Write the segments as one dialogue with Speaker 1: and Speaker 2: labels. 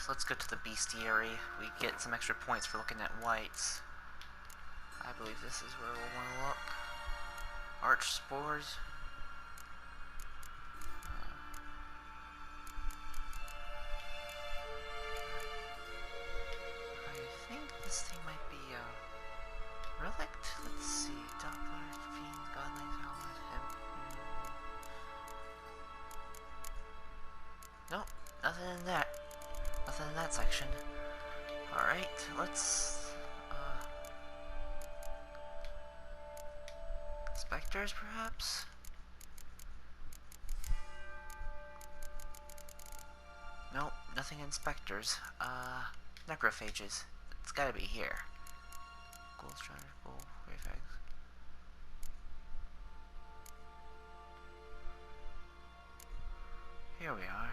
Speaker 1: let's go to the bestiary. We get some extra points for looking at wights. I believe this is where we'll want to look. Arch spores. I think this thing might be relict. Let's see. Dettlaff, fiends, godlings, howlers, nope, nothing in that. Nothing in that section. Alright, let's specters perhaps? Nope, nothing in specters. Necrophages. It's gotta be here. Gold striders, gold, gravehags. Here we are.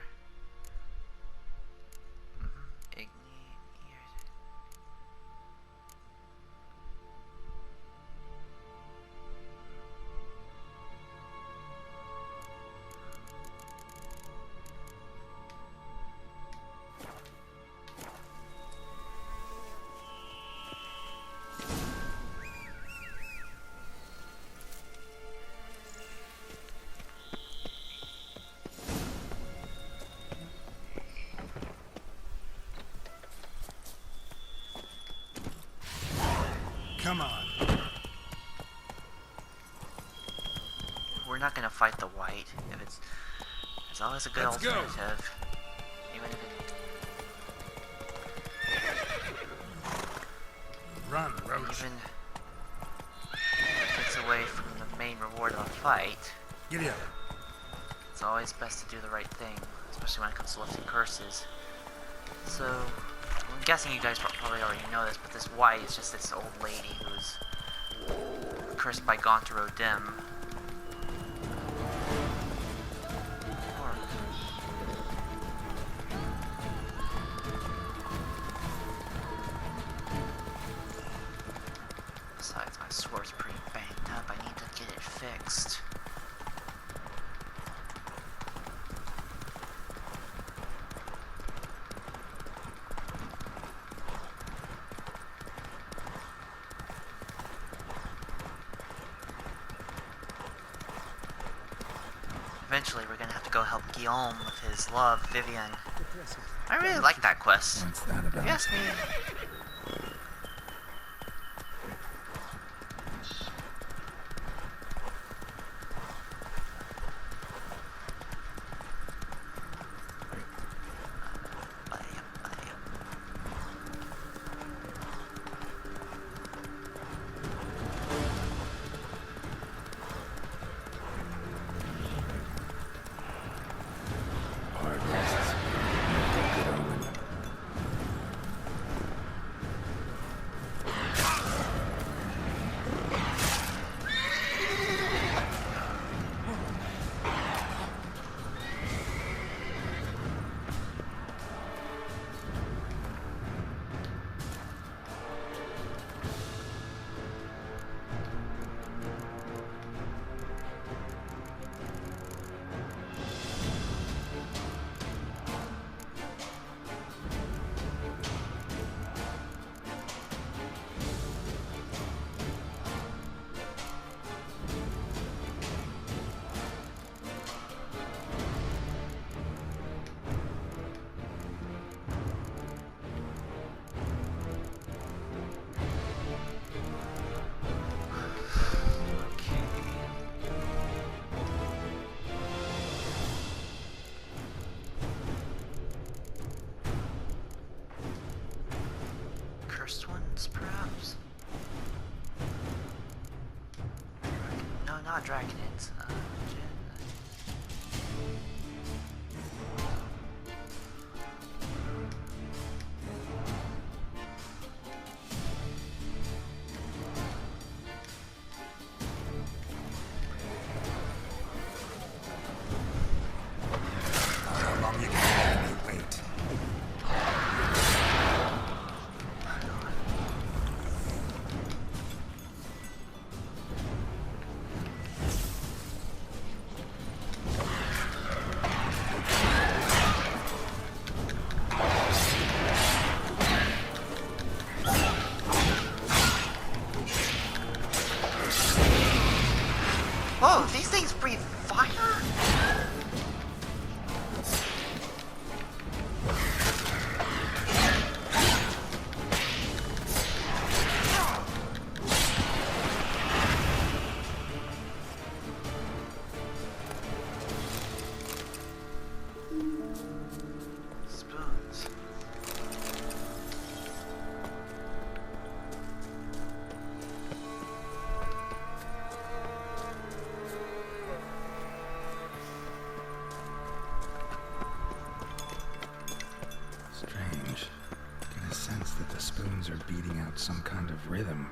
Speaker 2: Come on.
Speaker 1: We're not gonna fight the wight. If it's always a good alternative. Even if it
Speaker 2: Run, Roach.
Speaker 1: even takes away from the main reward of a fight.
Speaker 2: Giddy up.
Speaker 1: It's always best to do the right thing, especially when it comes to lifting curses. So, I'm guessing you guys probably already know this, but this wight is just this old lady who's cursed by Gauntero Dim. Besides, my sword's pretty banged up. I need to get it fixed. Eventually, we're gonna have to go help Guillame with his love, Vivian. I really like that quest.
Speaker 2: What's that about?
Speaker 1: If you ask me. Cursed ones, perhaps? No, not dragonids.
Speaker 2: How long you can make me wait?
Speaker 3: out some kind of rhythm,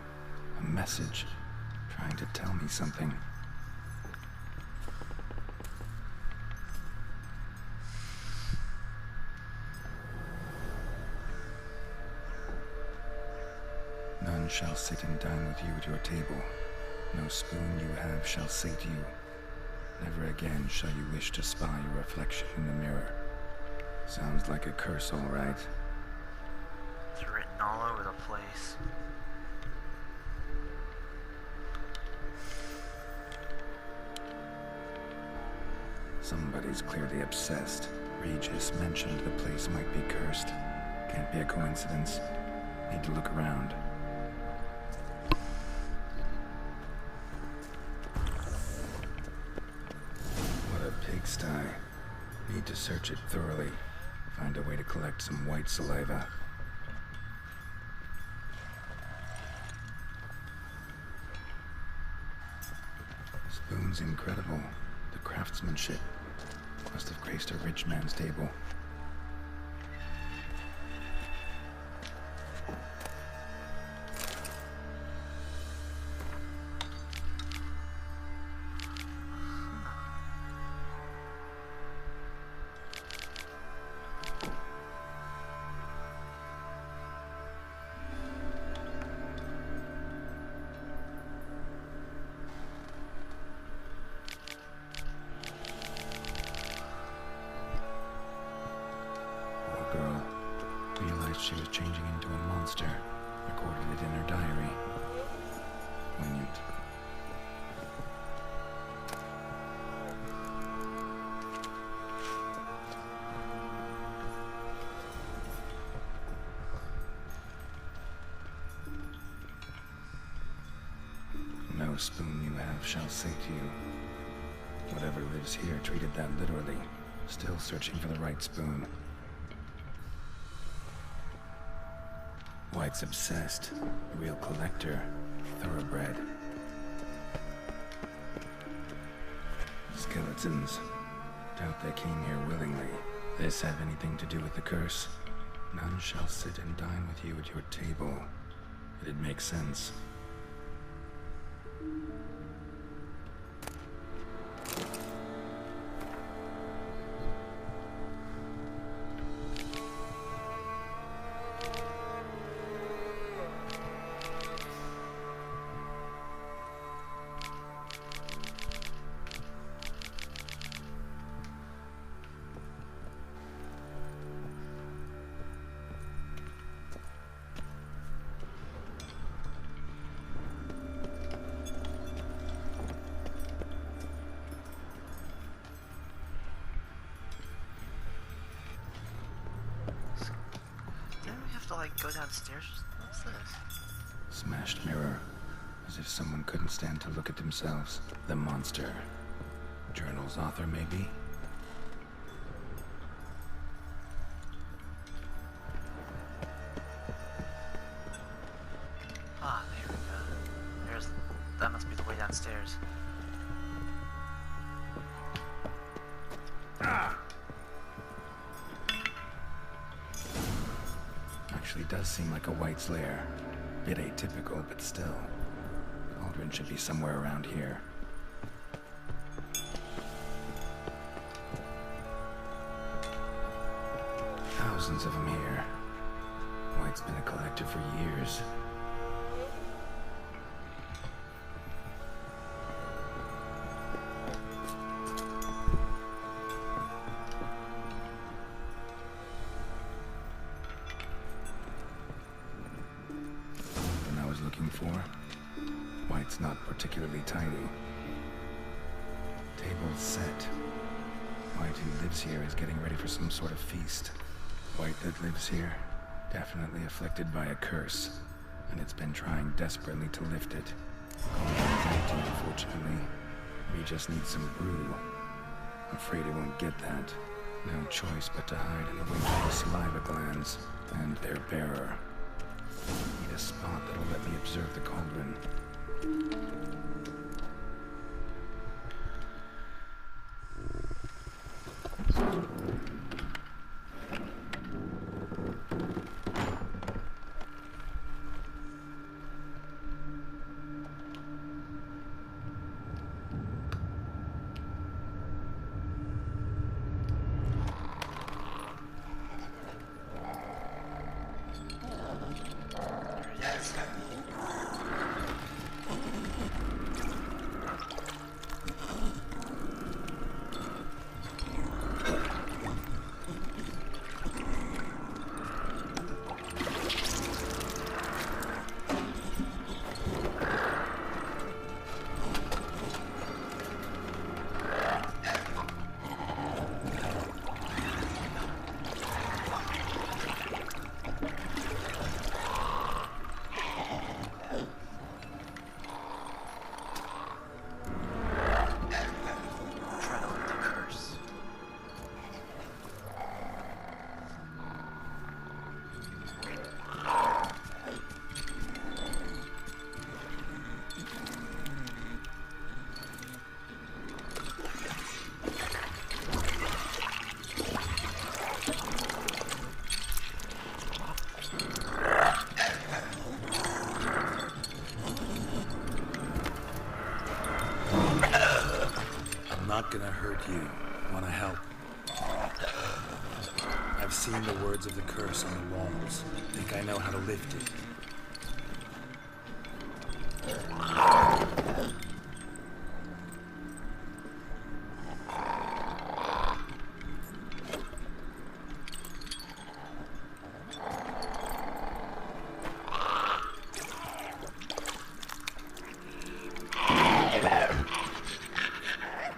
Speaker 3: a message, trying to tell me something. None shall sit and dine with you at your table. No spoon you have shall sate you. Never again shall you wish to spy your reflection in the mirror. Sounds like a curse, all right.
Speaker 1: It's written all over the place.
Speaker 3: Somebody's clearly obsessed. Regis mentioned the place might be cursed. Can't be a coincidence. Need to look around. What a pigsty. Need to search it thoroughly. Find a way to collect some white saliva. Spoon's incredible. The craftsmanship must have graced a rich man's table. She was changing into a monster. Recorded it in her diary. Poignant. No spoon you have shall sate you. Whatever lives here treated that literally. Still searching for the right spoon. Wight's obsessed. A real collector. Thoroughbred. Skeletons. Doubt they came here willingly. This have anything to do with the curse? None shall sit and dine with you at your table. It'd make sense.
Speaker 1: Like go downstairs? What's this?
Speaker 3: Smashed mirror. As if someone couldn't stand to look at themselves. The monster. Journal's author, maybe?
Speaker 1: Ah, there we go. That must be the way downstairs.
Speaker 3: Actually does seem like a Wight's lair. Bit atypical, but still. Cauldron should be somewhere around here. Thousands of them here. Wight's been a collector for years. Wight's not particularly tidy. Table's set. Wight, who lives here, is getting ready for some sort of feast. Wight that lives here, definitely afflicted by a curse, and it's been trying desperately to lift it. It's empty, unfortunately. We just need some brew. Afraid it won't get that. No choice but to hide in the wake of the saliva glands and their bearer. Need a spot that'll let me observe the cauldron.
Speaker 2: gonna hurt you. Wanna help? I've seen the words of the curse on the walls. Think I know how to lift it.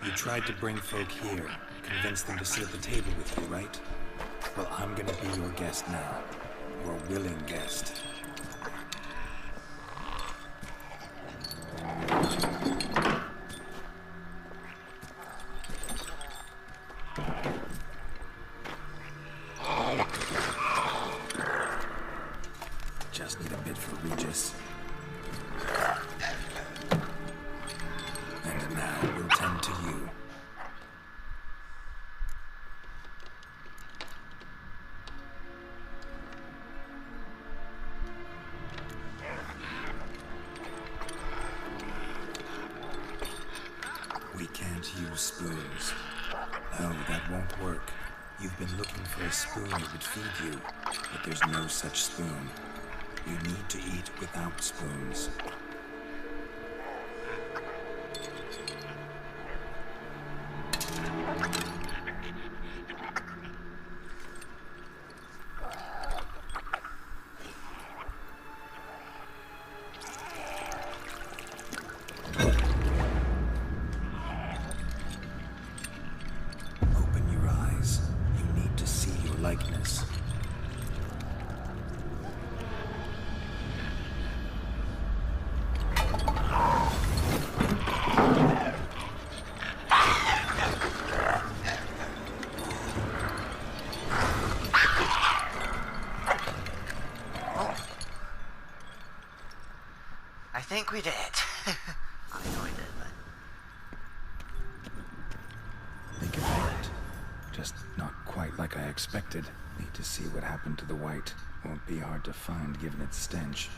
Speaker 2: You tried to bring folk here, convince them to sit at the table with you, right? Well, I'm gonna be your guest now. Your willing guest. Just need a bit for Regis. And now we'll tend to you. We can't use spoons. No, that won't work. You've been looking for a spoon that would feed you, but there's no such spoon. You need to eat without spoons. Open your eyes. You need to see your likeness.
Speaker 1: I think we did. I know we did, but...
Speaker 3: They can hear it. Just not quite like I expected. Need to see what happened to the wight. Won't be hard to find given its stench.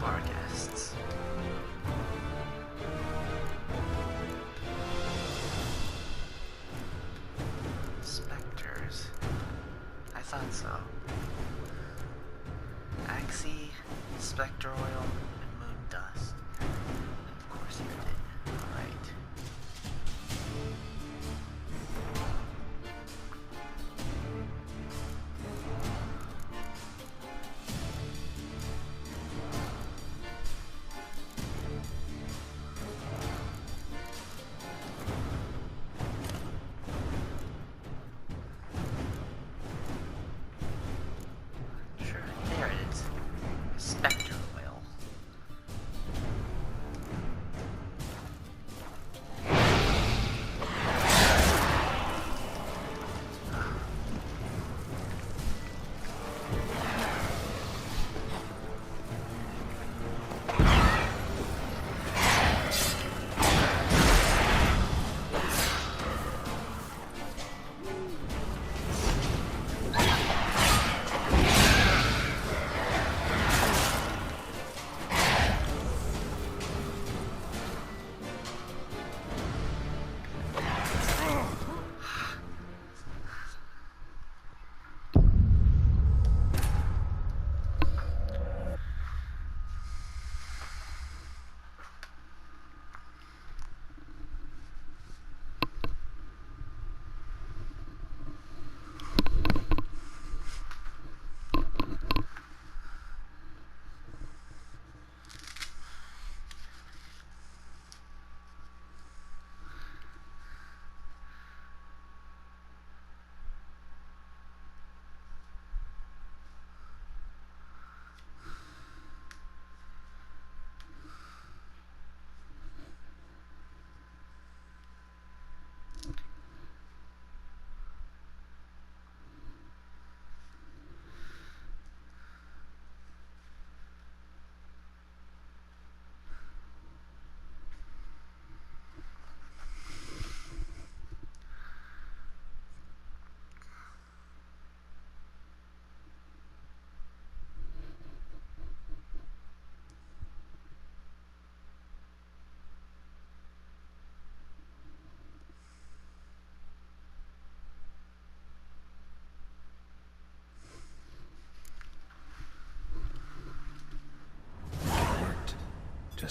Speaker 1: Our guests. Specters. I thought so. Axie, specter oil, and moon dust. Of course you did. Alright. Sure, there it is. Specter oil.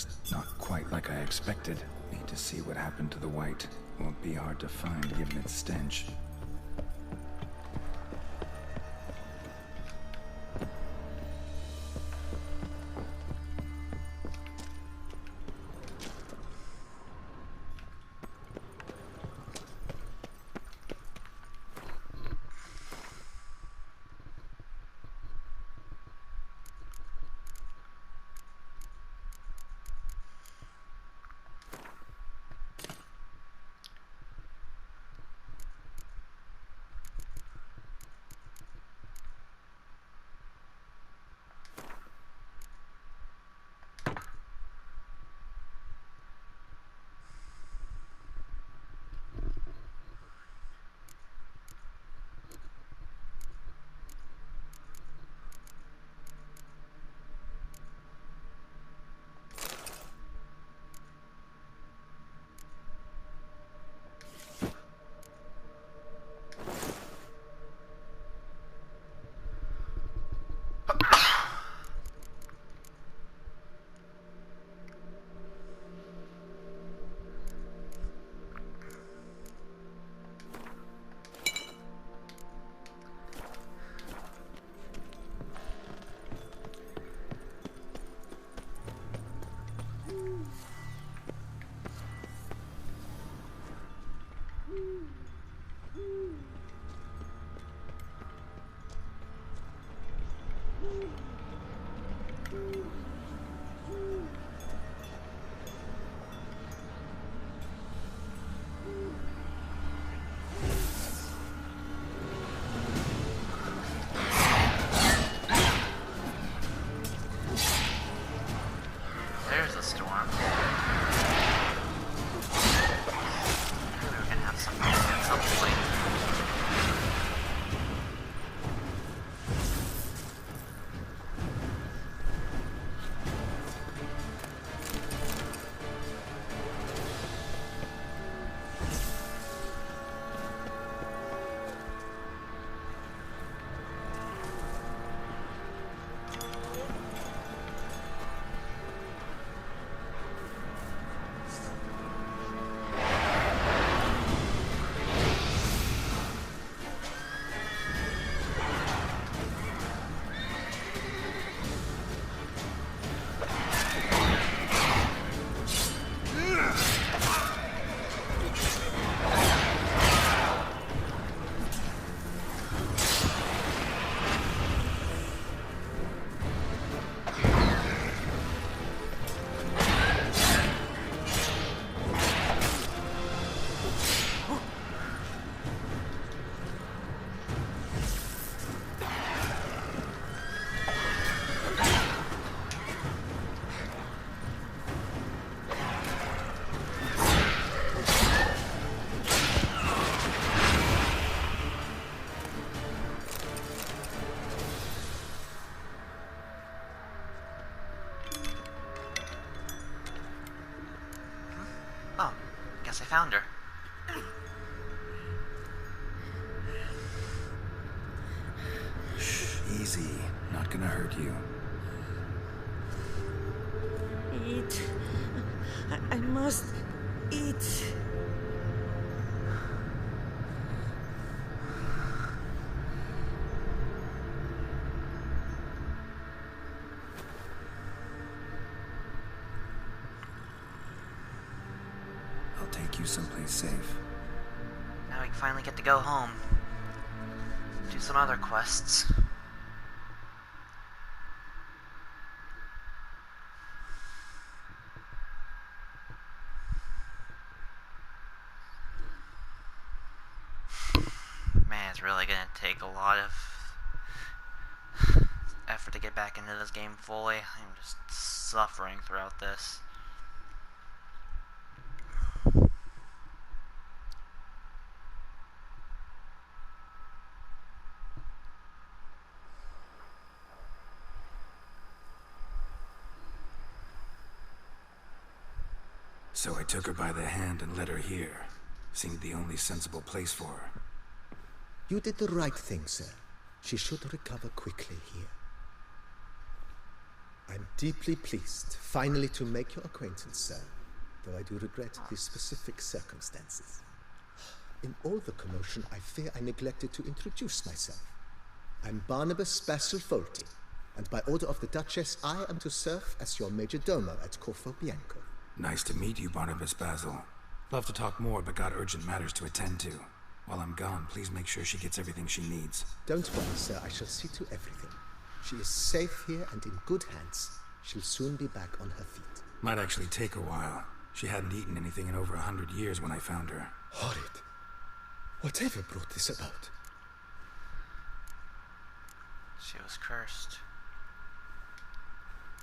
Speaker 3: just not quite like I expected. Need to see what happened to the wight. Won't be hard to find given its stench.
Speaker 1: There's a storm. We're gonna have something at some point. Oh, guess I found her.
Speaker 2: Shh, easy. Not gonna hurt you.
Speaker 4: Eat. I must eat.
Speaker 2: I'll take you someplace safe.
Speaker 1: Now we can finally get to go home. Do some other quests. Man, it's really gonna take a lot of effort to get back into this game fully. I'm just suffering throughout this.
Speaker 2: So I took her by the hand and led her here. Seemed the only sensible place for her.
Speaker 5: You did the right thing, sir. She should recover quickly here. I'm Deeply pleased, finally to make your acquaintance, sir. Though I do regret the specific circumstances. In all the commotion, I fear I neglected to introduce myself. I'm Barnabas Basilfolti, and by order of the Duchess, I am to serve as your major domo at Corvo Bianco.
Speaker 3: Nice to meet you, Barnabas Basil. Love to talk more, but got urgent matters to attend to. While I'm gone, please make sure she gets everything she needs.
Speaker 5: Don't worry, sir. I shall see to everything. She is safe here and in good hands. She'll soon be back on her feet.
Speaker 3: Might actually take a while. She hadn't eaten anything in over 100 years when I found her.
Speaker 5: Horrid. Whatever brought this about?
Speaker 1: She was cursed.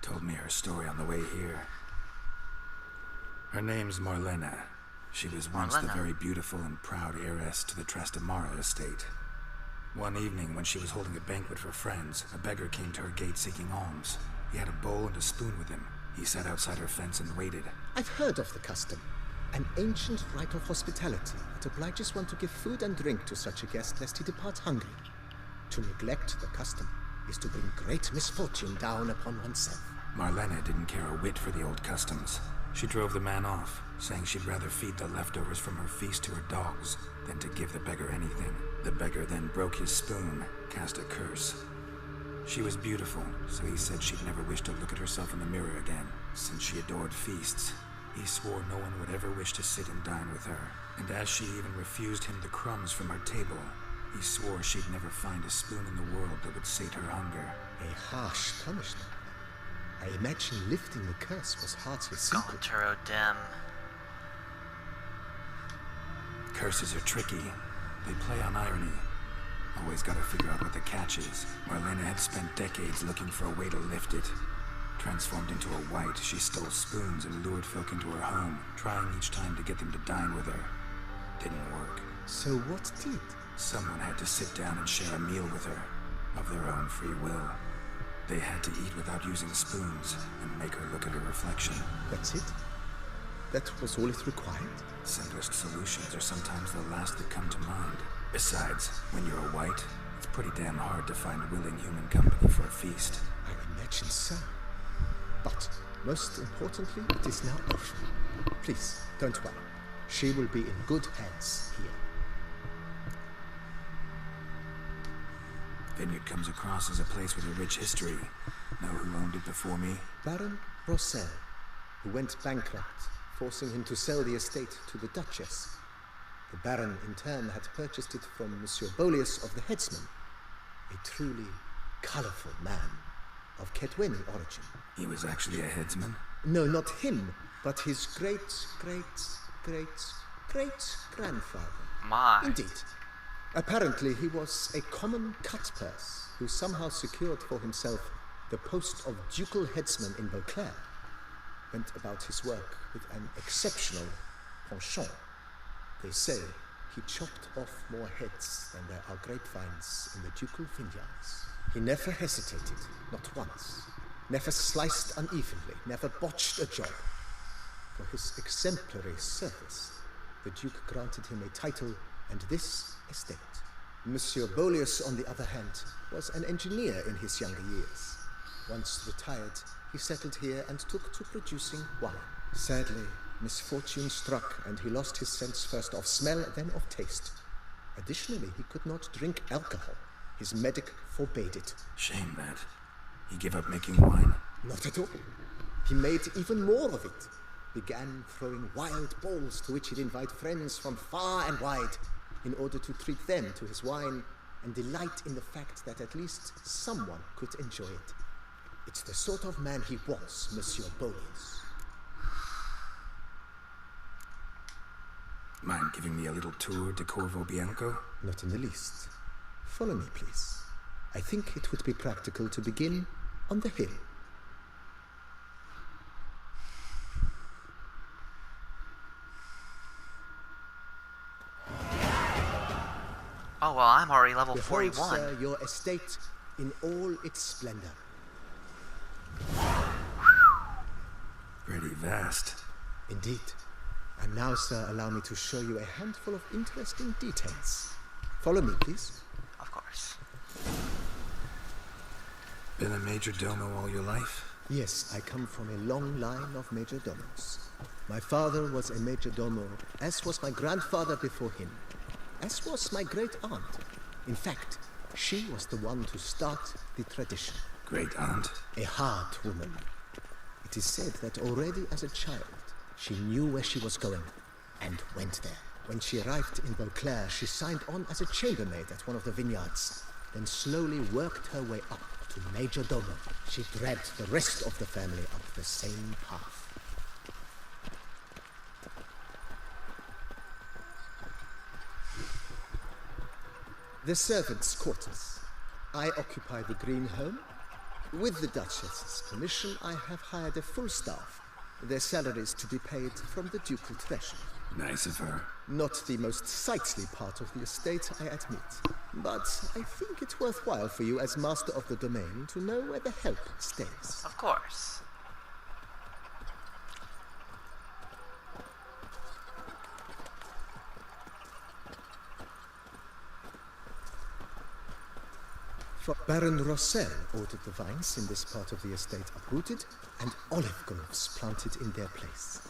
Speaker 3: Told me her story on the way here. Her name's Marlena. She was once the very beautiful and proud heiress to the Trastamara estate. One evening, when she was holding a banquet for friends, a beggar came to her gate seeking alms. He had a bowl and a spoon with him. He sat outside her fence and waited.
Speaker 5: I've heard of the custom. An ancient rite of hospitality that obliges one to give food and drink to such a guest lest he depart hungry. To neglect the custom is to bring great misfortune down upon oneself.
Speaker 3: Marlena didn't care a whit for the old customs. She drove the man off, saying she'd rather feed the leftovers from her feast to her dogs than to give the beggar anything. The beggar then broke his spoon, cast a curse. She was beautiful, so he said she'd never wish to look at herself in the mirror again. Since she adored feasts, he swore no one would ever wish to sit and dine with her. And as she even refused him the crumbs from her table, he swore she'd never find a spoon in the world that would sate her hunger.
Speaker 5: A harsh punishment. I imagine lifting the curse was hardly simple.
Speaker 1: Galanturo Dem.
Speaker 3: Curses are tricky. They play on irony. Always gotta figure out what the catch is. Marlena had spent decades looking for a way to lift it. Transformed into a wight, she stole spoons and lured folk into her home, trying each time to get them to dine with her. Didn't work.
Speaker 5: So what did?
Speaker 3: Someone had to sit down and share a meal with her, of their own free will. They had to eat without using spoons, and make her look at her reflection.
Speaker 5: That's it? That was all it required?
Speaker 3: Simplest solutions are sometimes the last that come to mind. Besides, when you're a wight, it's pretty damn hard to find willing human company for a feast.
Speaker 5: I imagine so. But, most importantly, it is now over. Please, don't worry. She will be in good hands here.
Speaker 3: Vineyard comes across as a place with a rich history. Know who owned it before me?
Speaker 5: Baron Rossel, who went bankrupt, forcing him to sell the estate to the Duchess. The Baron, in turn, had purchased it from Monsieur Bolius of the Headsman, a truly colorful man of Ketweni origin.
Speaker 3: He was actually a headsman?
Speaker 5: No, not him, but his great-grandfather.
Speaker 1: My.
Speaker 5: Indeed. Apparently, he was a common cutpurse who somehow secured for himself the post of ducal headsman in Beauclair. Went about his work with an exceptional penchant. They say he chopped off more heads than there are grapevines in the ducal vineyards. He never hesitated, not once. Never sliced unevenly, never botched a job. For his exemplary service, the Duke granted him a title and this estate. Monsieur Bolius, on the other hand, was an engineer in his younger years. Once retired, he settled here and took to producing wine. Sadly, misfortune struck and he lost his sense first of smell, then of taste. Additionally, he could not drink alcohol. His medic forbade it.
Speaker 3: Shame that. He gave up making wine?
Speaker 5: Not at all. He made even more of it. Began throwing wild balls to which he'd invite friends from far and wide in order to treat them to his wine and delight in the fact that at least someone could enjoy it. It's the sort of man he was, Monsieur Bolius.
Speaker 3: Mind giving me a little tour de Corvo Bianco?
Speaker 5: Not in the least. Follow me, please. I think it would be practical to begin on the hill.
Speaker 1: Oh, well, I'm already level
Speaker 5: Behold,
Speaker 1: 41.
Speaker 5: sir, your estate in all its splendor.
Speaker 3: Pretty vast.
Speaker 5: Indeed. And now, sir, allow me to show you a handful of interesting details. Follow me, please.
Speaker 1: Of course.
Speaker 3: Been a major domo all your life?
Speaker 5: Yes, I come from a long line of majordomos. My father was a majordomo, as was my grandfather before him, as was my great-aunt. In fact, she was the one to start the tradition.
Speaker 2: Great aunt?
Speaker 5: A hard woman. It is said that already as a child, she knew where she was going, and went there. When she arrived in Beauclair, she signed on as a chambermaid at one of the vineyards, then slowly worked her way up to majordomo. She dragged the rest of the family up the same path. The servants' quarters. I occupy the green home. With the Duchess's permission, I have hired a full staff. Their salaries to be paid from the ducal treasury.
Speaker 2: Nice of her.
Speaker 5: Not the most sightly part of the estate, I admit. But I think it's worthwhile for you as master of the domain to know where the help stays.
Speaker 1: Of course.
Speaker 5: For Baron Rossel ordered the vines in this part of the estate uprooted and olive groves planted in their place.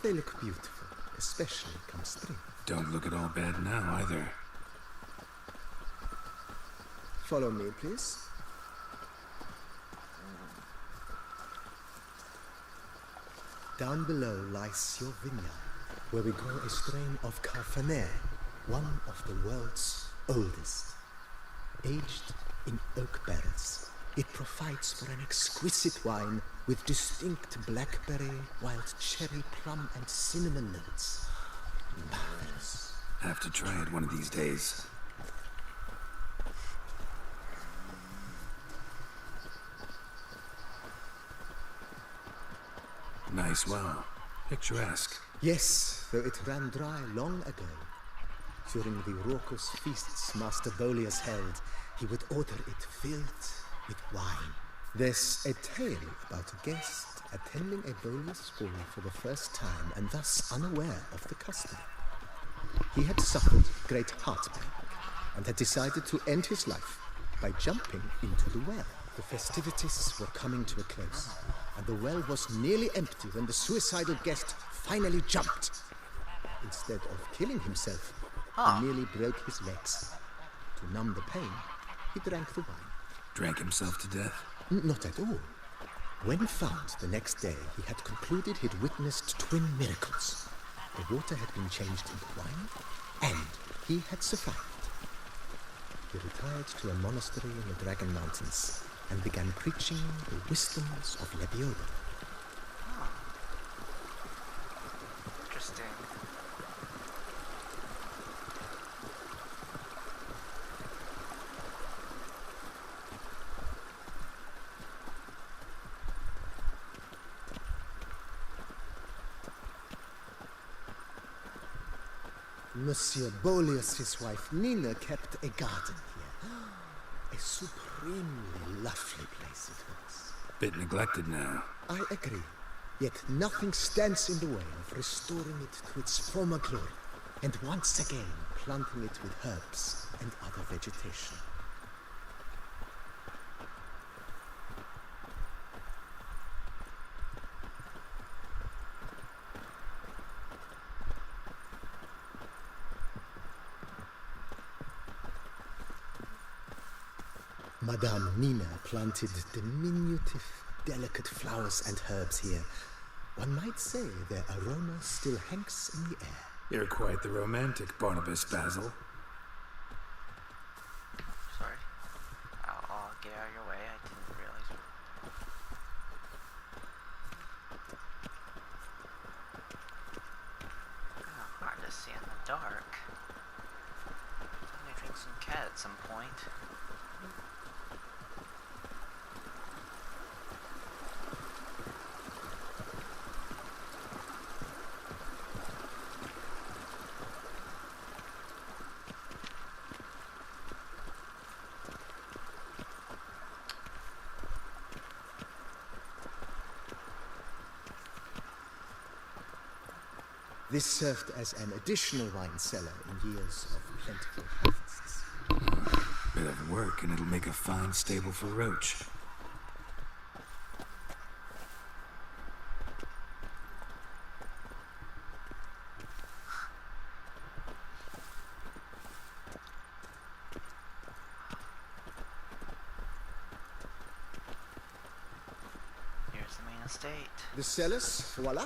Speaker 5: They look beautiful, especially come spring.
Speaker 2: Don't look at all bad now, either.
Speaker 5: Follow me, please. Down below lies your vineyard, where we grow a strain of Carfaner, one of the world's oldest. Aged in oak barrels, it provides for an exquisite wine with distinct blackberry, wild cherry, plum, and cinnamon notes. Marvelous.
Speaker 2: Have to try it one of these days. Nice well. Picturesque.
Speaker 5: Yes, though it ran dry long ago. During the raucous feasts Master Bolius held, he would order it filled with wine. There's a tale about a guest attending a Bolius ball for the first time and thus unaware of the custom. He had suffered great heartbreak and had decided to end his life by jumping into the well. The festivities were coming to a close, and the well was nearly empty when the suicidal guest finally jumped. Instead of killing himself, he nearly broke his legs. To numb the pain, he drank the wine.
Speaker 2: Drank himself to death?
Speaker 5: Not at all. When found the next day, he had concluded he'd witnessed twin miracles. The water had been changed into wine, and he had survived. He retired to a monastery in the Dragon Mountains and began preaching the wisdoms of Lebioda.
Speaker 1: Interesting.
Speaker 5: Monsieur Bolius' wife Nina kept a garden here. A supremely lovely place it was.
Speaker 2: Bit neglected now.
Speaker 5: I agree. Yet nothing stands in the way of restoring it to its former glory, and once again planting it with herbs and other vegetation. Madame Nina planted diminutive, delicate flowers and herbs here. One might say their aroma still hangs in the air.
Speaker 2: You're quite the romantic, Barnabas Basil.
Speaker 1: Sorry. I'll get out of your way. I didn't realize. Oh, hard to see in the dark. Let me drink some cat at some point.
Speaker 5: This served as an additional wine cellar in years of plentiful harvests.
Speaker 2: Bit of work, and it'll make a fine stable for Roach.
Speaker 1: Here's the main estate.
Speaker 5: The cellars, voila.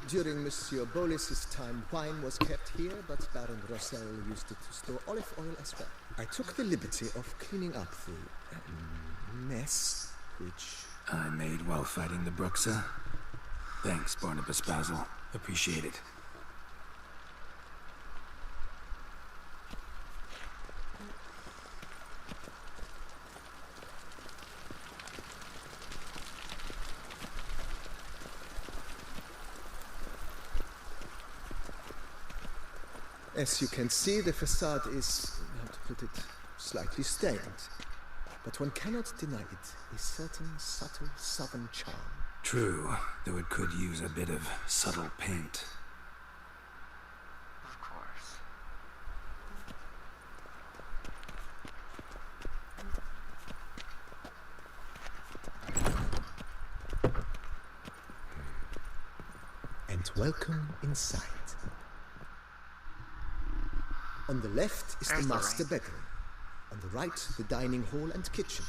Speaker 5: During Monsieur Bolis's time, wine was kept here, but Baron Rossel used it to store olive oil as well. I took the liberty of cleaning up the mess, which...
Speaker 3: I made while fighting the Bruxa. Thanks, Barnabas Basil. Appreciate it.
Speaker 5: As you can see, the facade is, how to put it, slightly stained. But one cannot deny it, a certain subtle southern charm.
Speaker 3: True, though it could use a bit of subtle paint.
Speaker 1: Of course.
Speaker 5: And welcome inside. On the left is
Speaker 1: There's
Speaker 5: the
Speaker 1: the
Speaker 5: master
Speaker 1: ring.
Speaker 5: bedroom. On the right, the dining hall and kitchen.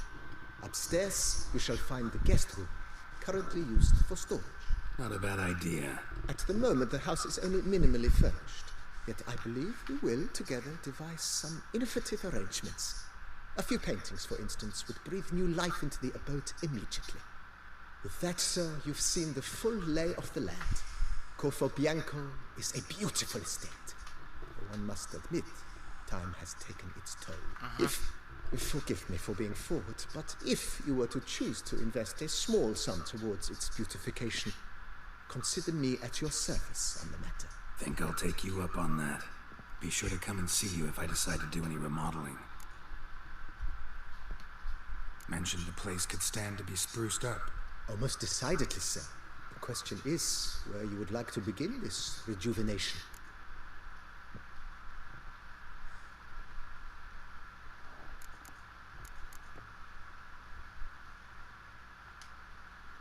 Speaker 5: Upstairs, we shall find the guest room, currently used for storage.
Speaker 3: Not a bad idea.
Speaker 5: At the moment, the house is only minimally furnished. Yet I believe we will, together, devise some innovative arrangements. A few paintings, for instance, would breathe new life into the abode immediately. With that, sir, you've seen the full lay of the land. Corvo Bianco is a beautiful estate. One must admit, time has taken its toll. Forgive me for being forward, but if you were to choose to invest a small sum towards its beautification, consider me at your service on the matter.
Speaker 3: Think I'll take you up on that. Be sure to come and see you if I decide to do any remodeling. Mentioned the place could stand to be spruced up.
Speaker 5: Oh, most decidedly, sir. The question is where you would like to begin this rejuvenation.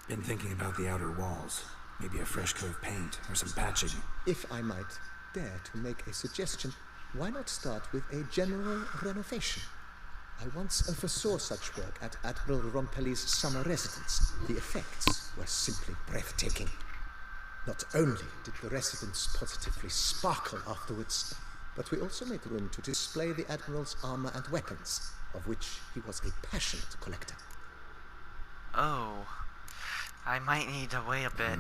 Speaker 3: Been thinking about the outer walls. Maybe a fresh coat of paint or some patching.
Speaker 5: If I might dare to make a suggestion, why not start with a general renovation? I once oversaw such work at Admiral Rompelli's summer residence. The effects were simply breathtaking. Not only did the residence positively sparkle afterwards, but we also made room to display the Admiral's armor and weapons, of which he was a passionate collector.
Speaker 1: Oh, I might need to wait a bit.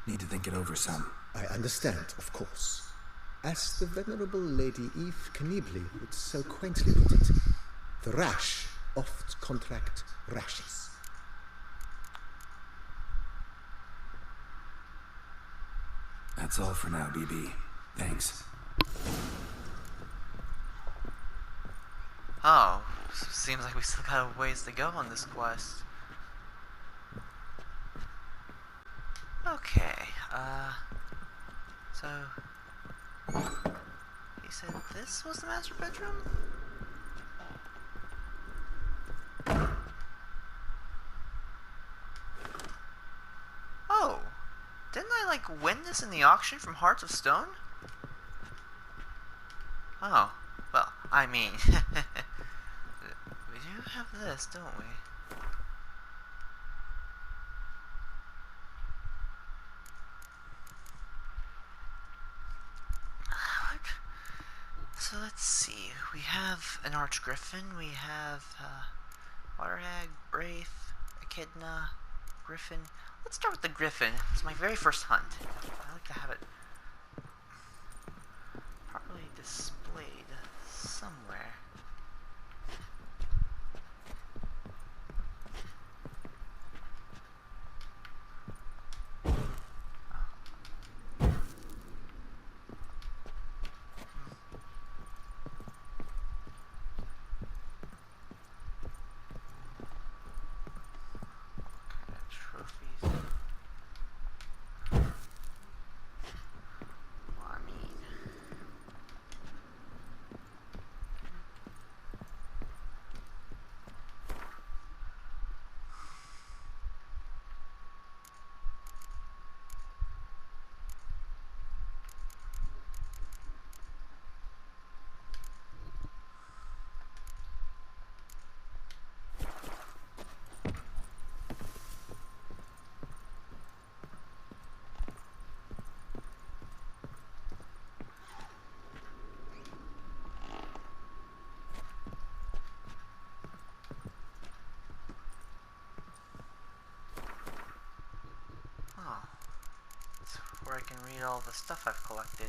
Speaker 3: Need to think it over some.
Speaker 5: I understand, of course. As the venerable Lady Eve Kniebly would so quaintly put it, the rash oft contract rashes.
Speaker 3: That's all for now, BB. Thanks.
Speaker 1: Oh, seems like we still got a ways to go on this quest. Okay, so... You said this was the master bedroom? Oh! Didn't I, like, win this in the auction from Hearts of Stone? Oh, well, I mean... we do have this, don't we? So let's see, we have an Archgriffin, we have Water Hag, Wraith, Echidna, Griffin. Let's start with the Griffin. It's my very first hunt. I like to have it properly displayed somewhere. Trophies. Well, I mean, need all the stuff I've collected.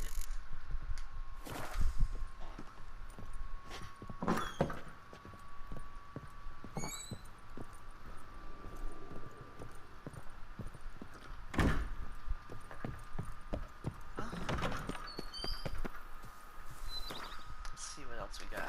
Speaker 1: Let's see what else we got.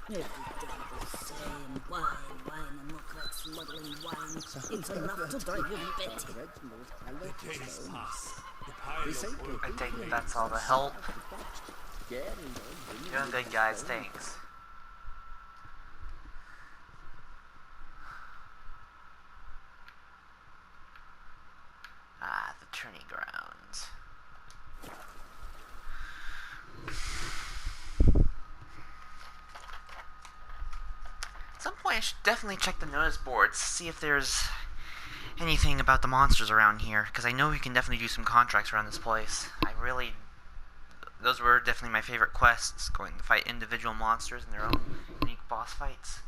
Speaker 4: Every day the same wine and look like smuggling wine. It's enough to drive you batty.
Speaker 1: I think that's all the help. Doing good, guys. Thanks. Ah, the tourney grounds. At some point, I should definitely check the notice boards, see if there's anything about the monsters around here, because I know we can definitely do some contracts around this place. Those were definitely my favorite quests, going to fight individual monsters in their own unique boss fights.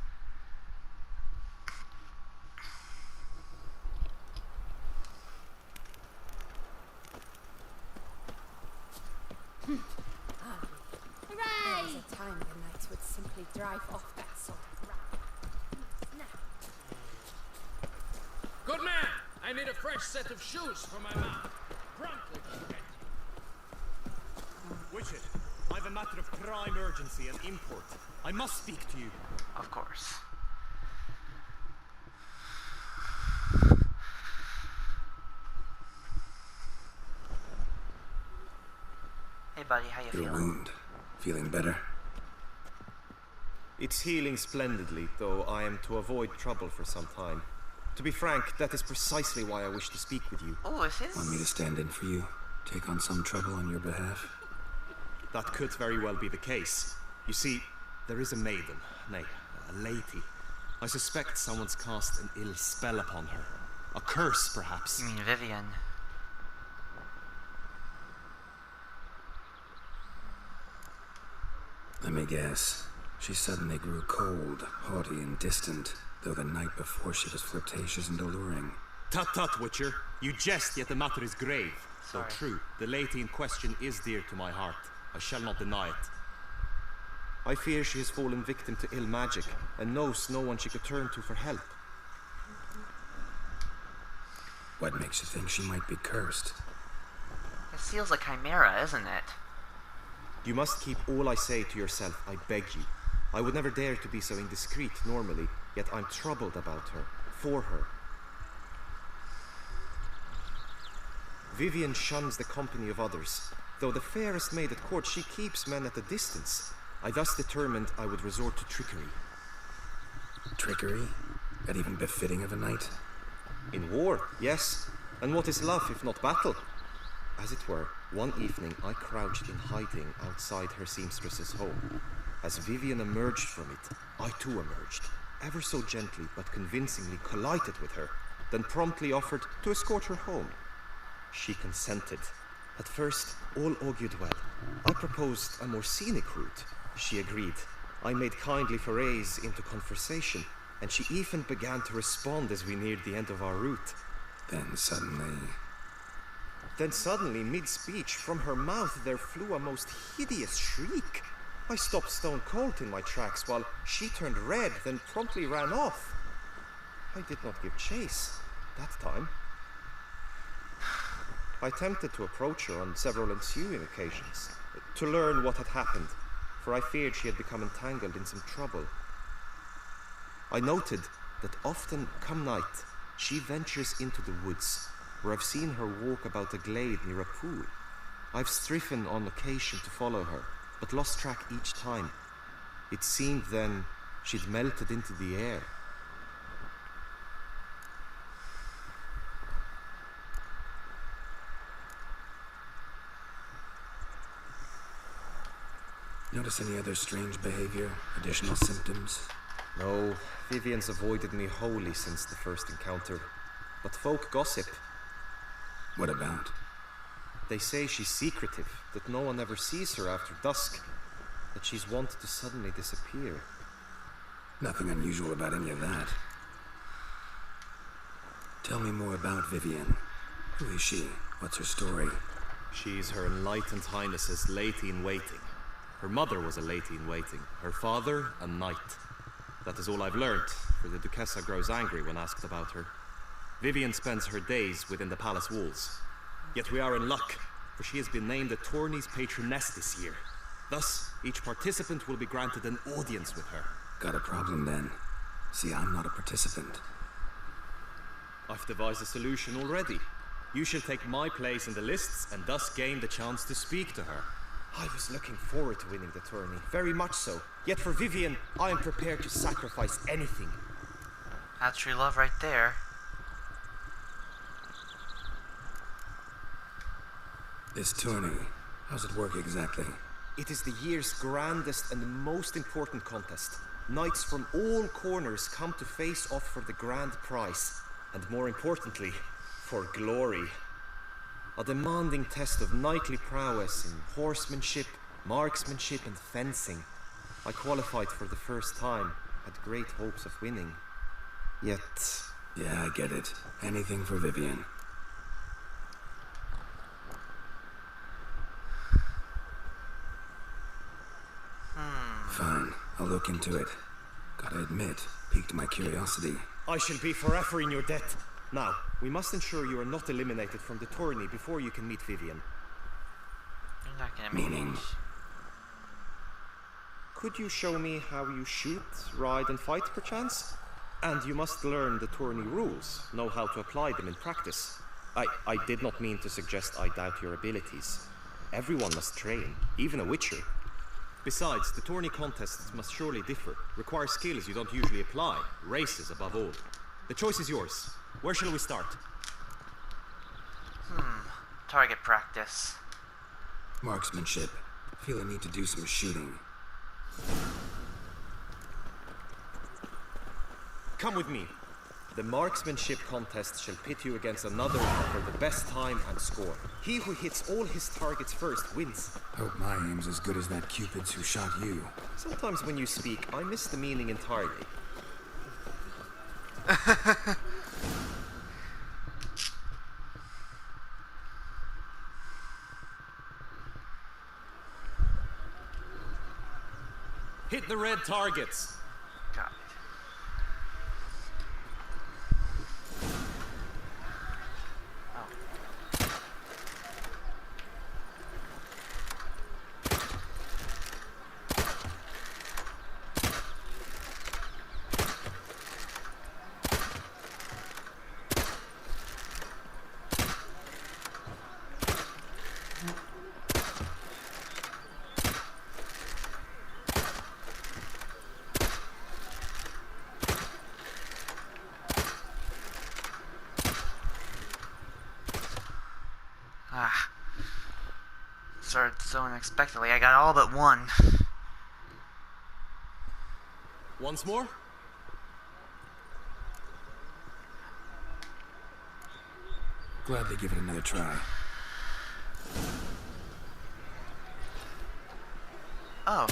Speaker 6: There was a time the knights would simply drive off that sort of route.
Speaker 7: Good man! I need a fresh set of shoes for my mount. Promptly.
Speaker 8: Witcher, I've a matter of prime urgency and import. I must speak to you.
Speaker 1: Of course. Hey buddy, how you
Speaker 2: Your
Speaker 1: feeling?
Speaker 2: wound. Feeling better?
Speaker 8: It's healing splendidly, though I am to avoid trouble for some time. To be frank, that is precisely why I wish to speak with you.
Speaker 1: Oh, is his?
Speaker 2: Want me to stand in for you? Take on some trouble on your behalf?
Speaker 8: That could very well be the case. You see, there is a maiden, nay, a lady. I suspect someone's cast an ill spell upon her. A curse, perhaps.
Speaker 1: You mean Vivian?
Speaker 2: Let me guess. She suddenly grew cold, haughty, and distant, though the night before she was flirtatious and alluring.
Speaker 8: Tut tut, Witcher. You jest, yet the matter is grave. Though
Speaker 1: Sorry.
Speaker 8: true, the lady in question is dear to my heart. I shall not deny it. I fear she has fallen victim to ill magic, and knows no one she could turn to for help.
Speaker 2: What makes you think she might be cursed?
Speaker 1: It feels like Chimera, isn't it?
Speaker 8: You must keep all I say to yourself, I beg you. I would never dare to be so indiscreet normally, yet I'm troubled about her, for her. Vivian shuns the company of others. Though the fairest maid at court, she keeps men at a distance. I thus determined I would resort to trickery.
Speaker 2: Trickery? That even befitting of a knight?
Speaker 8: In war, yes. And what is love if not battle? As it were, one evening I crouched in hiding outside her seamstress's home. As Vivian emerged from it, I too emerged, ever so gently but convincingly collided with her, then promptly offered to escort her home. She consented. At first, all augured well. I proposed a more scenic route. She agreed. I made kindly forays into conversation, and she even began to respond as we neared the end of our route.
Speaker 2: Then suddenly, mid-speech, from her mouth there flew a most hideous shriek. I stopped stone cold in my tracks while she turned red, then promptly ran off. I did not give chase that time. I attempted to approach her on several ensuing occasions, to learn what had happened, for I feared she had become entangled in some trouble. I noted that often, come night, she ventures into the woods, where I've seen her walk about a glade near a pool.
Speaker 8: I've striven on occasion to follow her, but lost track each time. It seemed then she'd melted into the air.
Speaker 3: Notice any other strange behavior? Additional symptoms?
Speaker 8: No, Vivian's avoided me wholly since the first encounter. But folk gossip.
Speaker 3: What about?
Speaker 8: They say she's secretive, that no one ever sees her after dusk, that she's wont to suddenly disappear.
Speaker 3: Nothing unusual about any of that. Tell me more about Vivian. Who is she? What's her story?
Speaker 8: She's Her Enlightened Highness's lady-in-waiting. Her mother was a lady-in-waiting, her father a knight. That is all I've learned, for the Duchessa grows angry when asked about her. Vivian spends her days within the palace walls. Yet we are in luck, for she has been named the tourney's patroness this year. Thus, each participant will be granted an audience with her.
Speaker 3: Got a problem then. See, I'm not a participant.
Speaker 8: I've devised a solution already. You shall take my place in the lists and thus gain the chance to speak to her. I was looking forward to winning the tourney, very much so. Yet for Vivian, I am prepared to sacrifice anything.
Speaker 1: That's true love right there.
Speaker 3: This tourney, how's it work exactly?
Speaker 8: It is the year's grandest and most important contest. Knights from all corners come to face off for the grand prize, and more importantly, for glory. A demanding test of knightly prowess in horsemanship, marksmanship, and fencing. I qualified for the first time, had great hopes of winning. Yet...
Speaker 3: Yeah, I get it. Anything for Vivian. Fine, I'll look into it. Gotta admit, piqued my curiosity.
Speaker 8: I shall be forever in your debt. Now, we must ensure you are not eliminated from the tourney before you can meet Vivian.
Speaker 1: You're not gonna
Speaker 3: Meaning?
Speaker 8: Could you show me how you shoot, ride, and fight, perchance? And you must learn the tourney rules, know how to apply them in practice. I did not mean to suggest I doubt your abilities. Everyone must train, even a witcher. Besides, the tourney contests must surely differ, require skills you don't usually apply, races above all. The choice is yours. Where shall we start?
Speaker 1: Target practice.
Speaker 3: Marksmanship. Feel I need to do some shooting.
Speaker 8: Come with me. The marksmanship contest shall pit you against another for the best time and score. He who hits all his targets first wins.
Speaker 3: Hope my aim's as good as that Cupid's who shot you.
Speaker 8: Sometimes when you speak, I miss the meaning entirely. Hit the red targets.
Speaker 1: Got it. Started so unexpectedly. I got all but one.
Speaker 8: Once more?
Speaker 3: Gladly give it another try.
Speaker 1: Oh.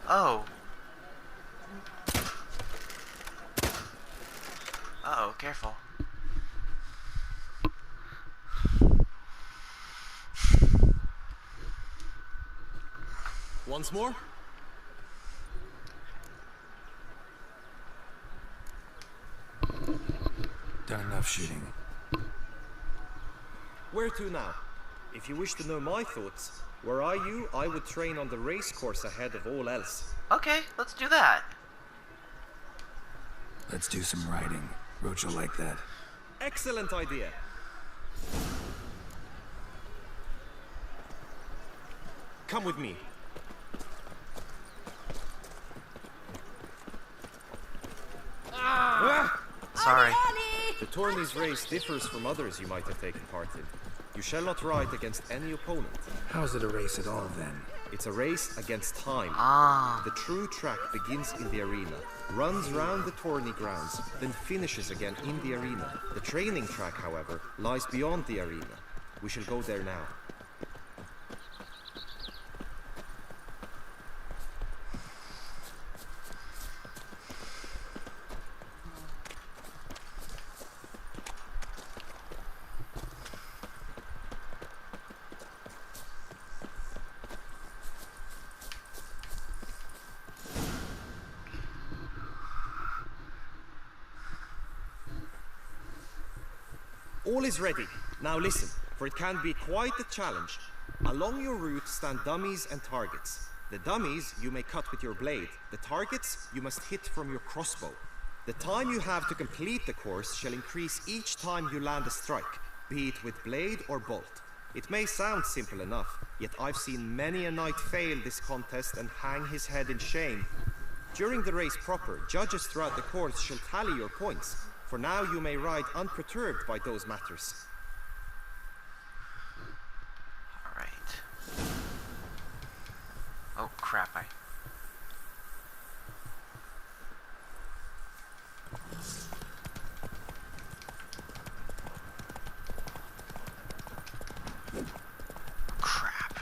Speaker 1: Oh. Uh-oh, careful.
Speaker 8: Once more?
Speaker 3: Done enough shooting.
Speaker 8: Where to now? If you wish to know my thoughts, were I you, I would train on the race course ahead of all else.
Speaker 1: Okay, let's do that.
Speaker 3: Let's do some riding. Roach will like that.
Speaker 8: Excellent idea. Come with me.
Speaker 1: Sorry.
Speaker 8: The tourney's race differs from others you might have taken part in. You shall not ride against any opponent.
Speaker 3: How is it a race at all, then?
Speaker 8: It's a race against time.
Speaker 1: Ah.
Speaker 8: The true track begins in the arena, runs round the tourney grounds, then finishes again in the arena. The training track, however, lies beyond the arena. We shall go there now. All is ready. Now listen, for it can be quite a challenge. Along your route stand dummies and targets. The dummies you may cut with your blade. The targets you must hit from your crossbow. The time you have to complete the course shall increase each time you land a strike, be it with blade or bolt. It may sound simple enough, yet I've seen many a knight fail this contest and hang his head in shame. During the race proper, judges throughout the course shall tally your points. For now you may ride unperturbed by those matters.
Speaker 1: Alright. Oh, crap, Crap.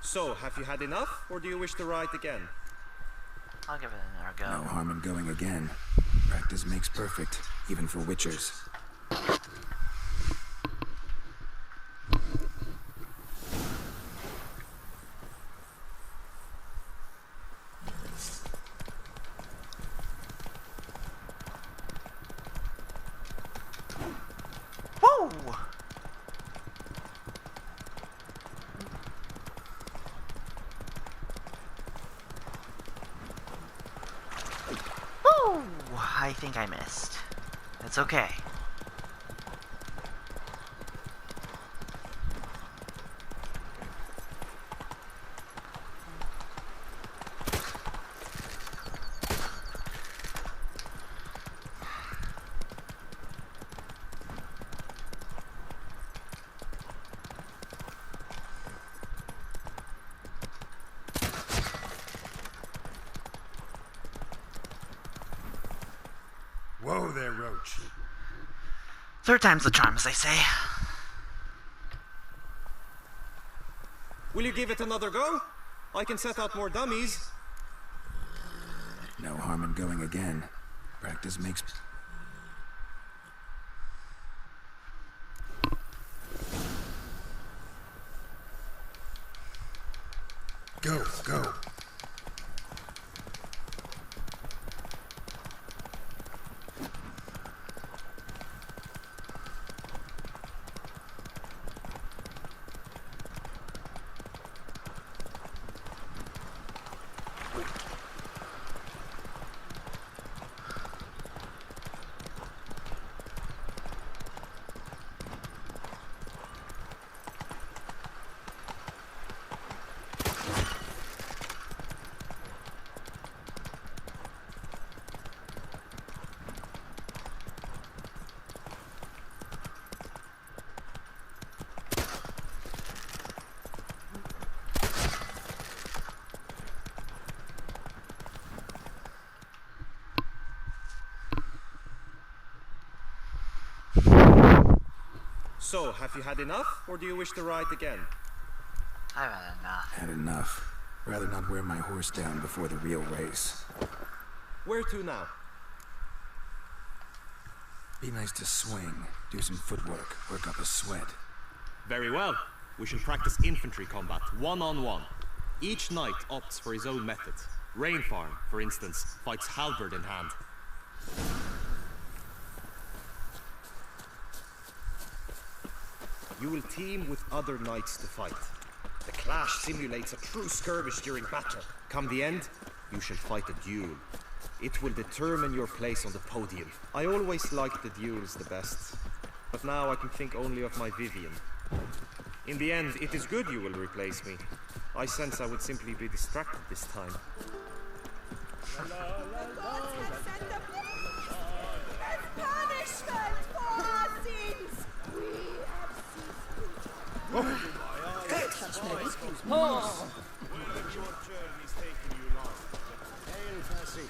Speaker 8: So, have you had enough, or do you wish to ride again?
Speaker 1: I'll give it another go.
Speaker 3: No harm in going again. Practice makes perfect, even for witchers.
Speaker 1: Woo! Woo! I think I missed. It's okay.
Speaker 3: Whoa there, Roach.
Speaker 1: Third time's the charm, as they say.
Speaker 8: Will you give it another go? I can set out more dummies.
Speaker 3: No harm in going again. Practice makes... Go, go.
Speaker 8: So, have you had enough, or do you wish to ride again?
Speaker 1: I've had enough.
Speaker 3: Had enough. Rather not wear my horse down before the real race.
Speaker 8: Where to now?
Speaker 3: Be nice to swing, do some footwork, work up a sweat.
Speaker 8: Very well. We shall practice infantry combat, one-on-one. Each knight opts for his own method. Rainfarm, for instance, fights halberd in hand. You will team with other knights to fight. The clash simulates a true skirmish during battle. Come the end, you shall fight a duel. It will determine your place on the podium. I always liked the duels the best, but now I can think only of my Vivian. In the end, it is good you will replace me. I sense I would simply be distracted this time.
Speaker 6: The gods have sent the police as punishment for our sins. We have
Speaker 5: Hail, Percy.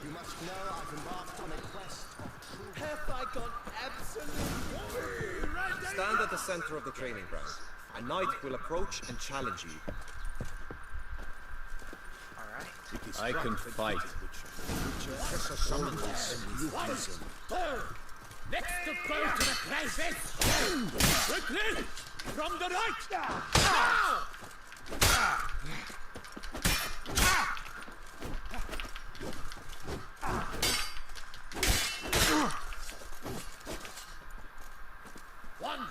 Speaker 5: You must know I've embarked on a quest of true...
Speaker 7: Have I gone absolute?
Speaker 8: Stand at the center of the training ground. A knight will approach and challenge you.
Speaker 1: Alright.
Speaker 7: I can fight. Next to go to the crisis! Quickly! From the right! One,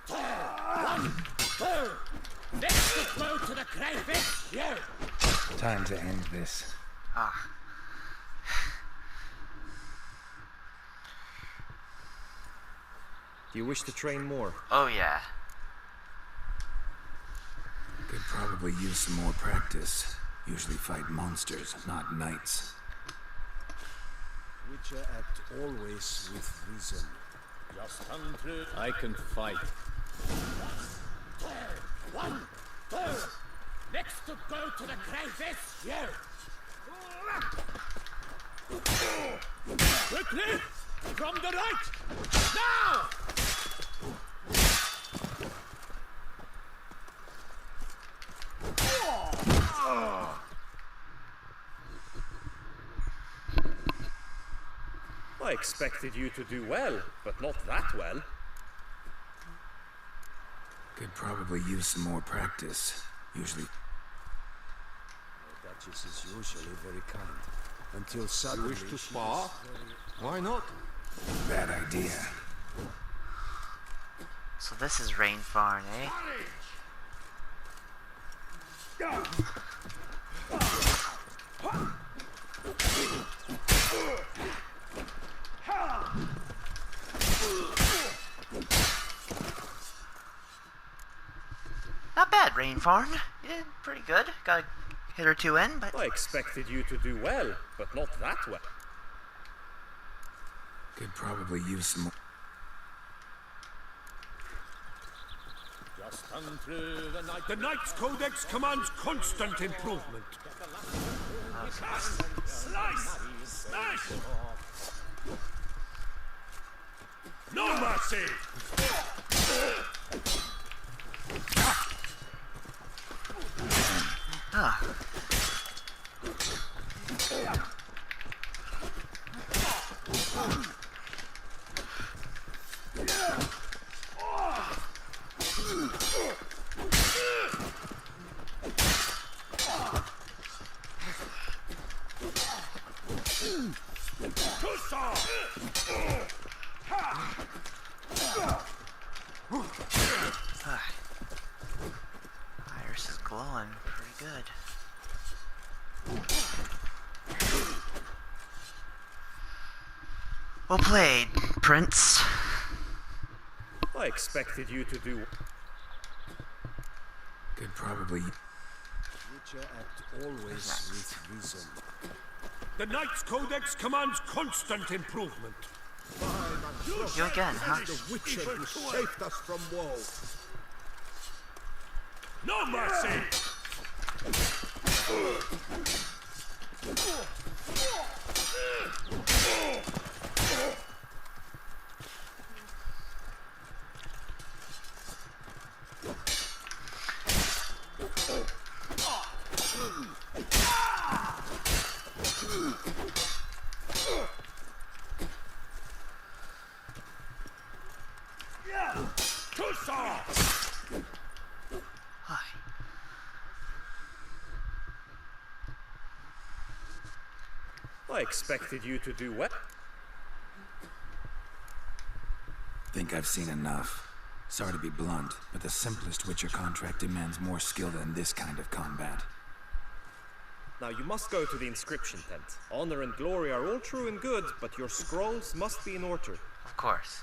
Speaker 7: two! Next to go to the crisis! Here!
Speaker 3: Time to end this.
Speaker 1: Ah.
Speaker 8: Do you wish to train more?
Speaker 1: Oh yeah.
Speaker 3: Could probably use some more practice. Usually fight monsters, not knights.
Speaker 9: Witcher act always with reason.
Speaker 7: Just until I can fight. One, two! Next to go to the crisis! Here! Quickly! From the right! Now!
Speaker 8: I expected you to do well, but not that well.
Speaker 3: Could probably use some more practice. Usually...
Speaker 9: The Duchess is usually very kind. Until suddenly...
Speaker 10: Wish to spar? Why not?
Speaker 3: Bad idea.
Speaker 1: So this is Rainfarn, eh? Not bad, Rainfarn. You did pretty good. Got a hit or two in, but...
Speaker 8: I expected you to do well, but not that well.
Speaker 3: Could probably use some more...
Speaker 7: Just until the night. The Knight's Codex commands constant improvement. Slice! Smash! No mercy!
Speaker 1: Ah. Iris is glowing pretty good. Well played, Prince.
Speaker 8: I expected you to do...
Speaker 3: Could probably...
Speaker 9: Witcher act always with reason.
Speaker 7: The Knight's Codex commands constant improvement.
Speaker 1: You again, huh?
Speaker 9: The Witcher who saved us from woe.
Speaker 7: No mercy!
Speaker 8: I expected you to do well.
Speaker 3: Think I've seen enough. Sorry to be blunt, but the simplest Witcher contract demands more skill than this kind of combat.
Speaker 8: Now you must go to the inscription tent. Honor and glory are all true and good, but your scrolls must be in order.
Speaker 1: Of course.